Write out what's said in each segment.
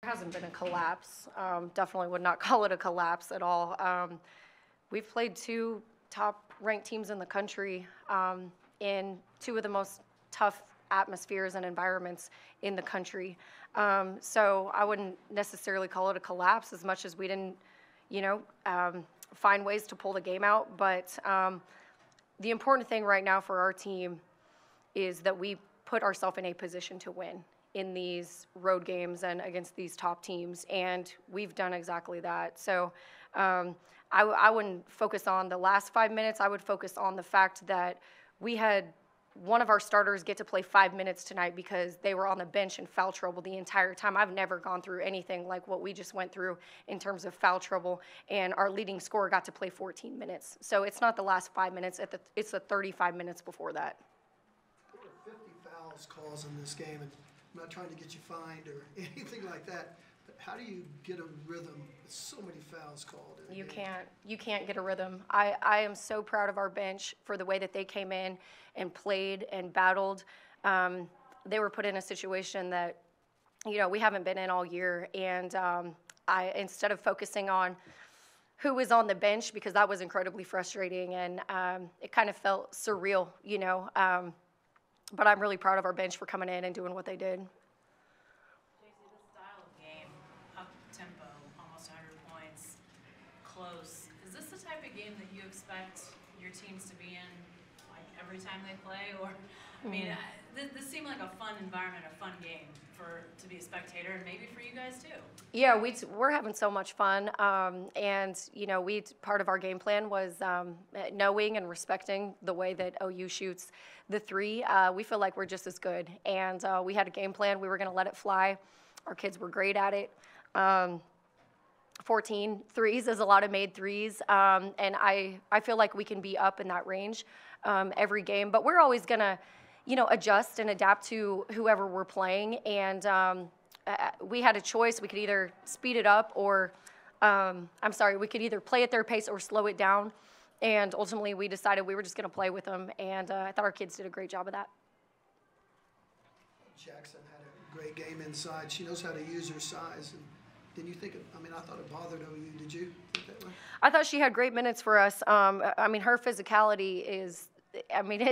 Hasn't been a collapse. Definitely would not call it a collapse at all. We've played two top-ranked teams in the country in two of the most tough atmospheres and environments in the country. So I wouldn't necessarily call it a collapse as much as we didn't, find ways to pull the game out. But the important thing right now for our team is that we put ourselves in a position to win in these road games and against these top teams, and we've done exactly that. So I wouldn't focus on the last 5 minutes. I would focus on the fact that we had one of our starters get to play 5 minutes tonight because they were on the bench in foul trouble the entire time. I've never gone through anything like what we just went through in terms of foul trouble, and our leading scorer got to play 14 minutes. So it's not the last 5 minutes, it's the 35 minutes before that. There were 50 fouls calls in this game, and I'm not trying to get you fined or anything like that, but how do you get a rhythm with so many fouls called in a game? You can't get a rhythm. I am so proud of our bench for the way that they came in and played and battled. They were put in a situation that, we haven't been in all year, and instead of focusing on who was on the bench, because that was incredibly frustrating, and it kind of felt surreal, but I'm really proud of our bench for coming in and doing what they did. Jacie, this style of game, up-tempo, almost 100 points, close, is this the type of game that you expect your teams to be in every time they play? Or, I mean, this seemed like a fun environment, a fun game to be a spectator, and maybe for you guys too. Yeah, we're having so much fun, and part of our game plan was knowing and respecting the way that OU shoots the three. We feel like we're just as good, and we had a game plan. We were going to let it fly. Our kids were great at it. 14 threes is a lot of made threes, and I feel like we can be up in that range every game, but we're always going to adjust and adapt to whoever we're playing. And we had a choice. We could either speed it up or, we could either play at their pace or slow it down. And ultimately, we decided we were just going to play with them. And I thought our kids did a great job of that. Jackson had a great game inside. She knows how to use her size. And didn't you think I thought it bothered OU. Did you think that way? I thought she had great minutes for us. Her physicality is,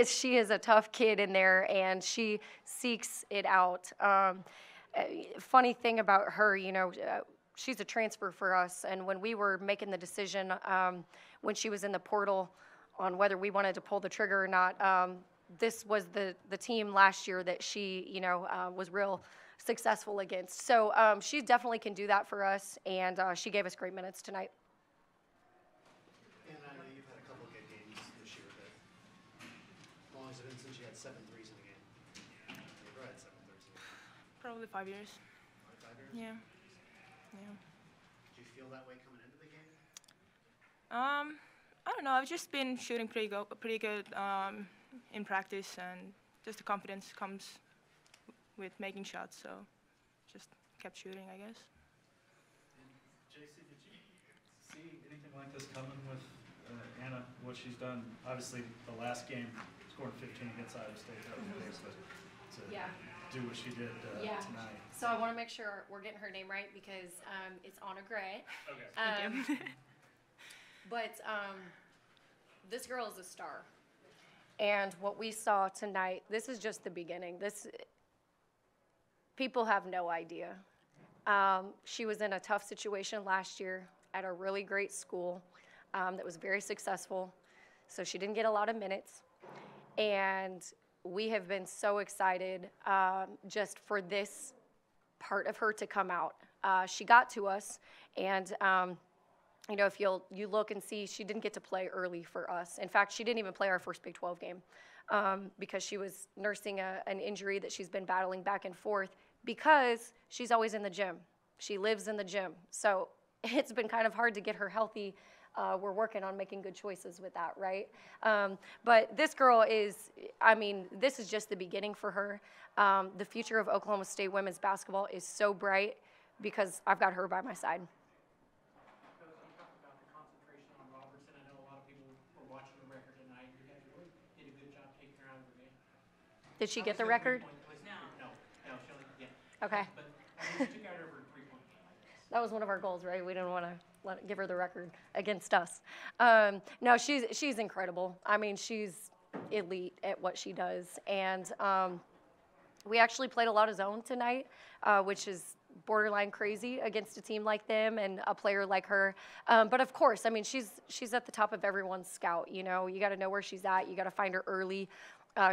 she is a tough kid in there, and she seeks it out. Funny thing about her, she's a transfer for us, and when we were making the decision when she was in the portal on whether we wanted to pull the trigger or not, this was the team last year that she, was real successful against. So she definitely can do that for us, and she gave us great minutes tonight. And I know you've had a couple good games this year, but how long has it been since you had 7 threes in a game? You ever had 7 threes in a game? Probably 5 years. 5 years? Yeah. Did you feel that way coming into the game? I don't know. I've just been shooting pretty good in practice, and just the confidence comes with making shots. So just kept shooting, I guess. And Jacie, did you see anything like this coming with Anna, what she's done? Obviously, the last game, scoring 15 against Iowa State, that was the case, but to do what she did tonight. So I want to make sure we're getting her name right because it's Anna Gret. Okay. Thank you. But this girl is a star. And what we saw tonight, this is just the beginning. People have no idea. She was in a tough situation last year at a really great school that was very successful. So she didn't get a lot of minutes. And we have been so excited just for this part of her to come out. She got to us, and if you look and see, she didn't get to play early for us. In fact, she didn't even play our first Big 12 game because she was nursing an injury that she's been battling back and forth because she's always in the gym. She lives in the gym. So it's been kind of hard to get her healthy. We're working on making good choices with that, right? But this girl is, this is just the beginning for her. The future of Oklahoma State women's basketball is so bright because I've got her by my side. Did she get the record? No, she only, yeah. Okay. But she took out over 3-point That was one of our goals, right? We didn't want to give her the record against us. No, she's incredible. I mean, she's elite at what she does. And we actually played a lot of zone tonight, which is borderline crazy against a team like them and a player like her. But of course, I mean, she's at the top of everyone's scout. You know, you got to know where she's at. You got to find her early.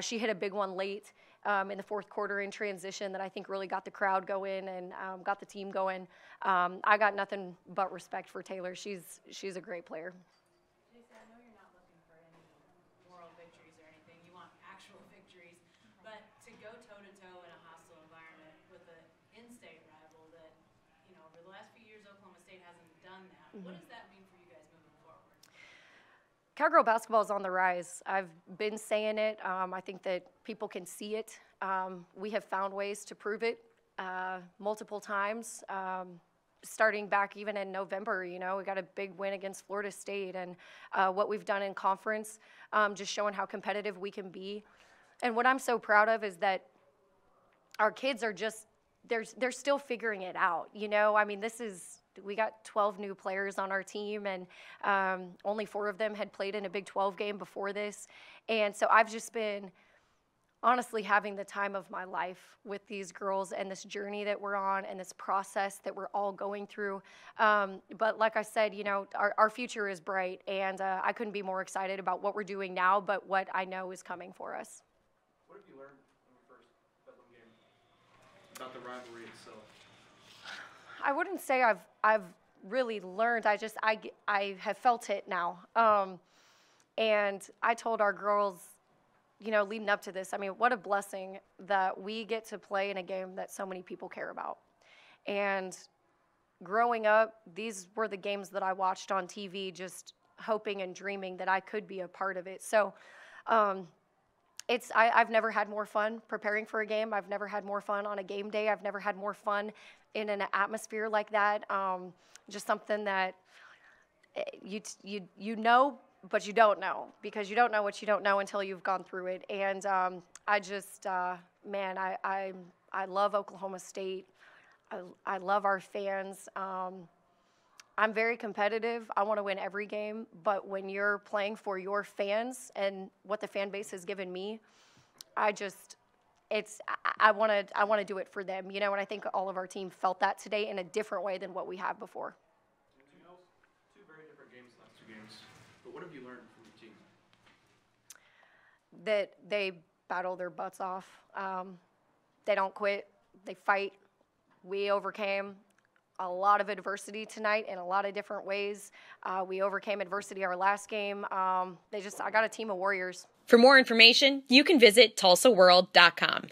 She hit a big one late in the fourth quarter in transition that I think really got the crowd going and got the team going. I got nothing but respect for Taylor. She's a great player. Jacie, I know you're not looking for any moral victories or anything. You want actual victories. But to go toe-to-toe in a hostile environment with an in-state rival that, you know, over the last few years, Oklahoma State hasn't done that. Mm-hmm. What does that mean for you guys moving forward? Cowgirl basketball is on the rise. I've been saying it. I think that people can see it. We have found ways to prove it multiple times. Starting back even in November, you know, we got a big win against Florida State, and what we've done in conference, just showing how competitive we can be. And what I'm so proud of is that our kids are just, they're still figuring it out, you know. I mean, we got 12 new players on our team, and only 4 of them had played in a Big 12 game before this. And so I've just been honestly having the time of my life with these girls and this journey that we're on and this process that we're all going through. But like I said, you know, our future is bright, and I couldn't be more excited about what we're doing now, but what I know is coming for us. What have you learned in the first Bedlam game about the rivalry itself? I wouldn't say I've really learned. I have felt it now. And I told our girls, you know, leading up to this, I mean, what a blessing that we get to play in a game that so many people care about. And growing up, these were the games that I watched on TV, just hoping and dreaming that I could be a part of it. So I've never had more fun preparing for a game. I've never had more fun on a game day. I've never had more fun in an atmosphere like that. Just something that you know, but you don't know, because you don't know what you don't know until you've gone through it. And I just, man, I love Oklahoma State. I love our fans. I'm very competitive. I want to win every game. But when you're playing for your fans and what the fan base has given me, I want to do it for them, you know. And I think all of our team felt that today in a different way than what we have before. You know, 2 very different games, last 2 games. But what have you learned from the team? That they battle their butts off. They don't quit. They fight. We overcame a lot of adversity tonight in a lot of different ways. We overcame adversity our last game. I got a team of warriors. For more information, you can visit TulsaWorld.com.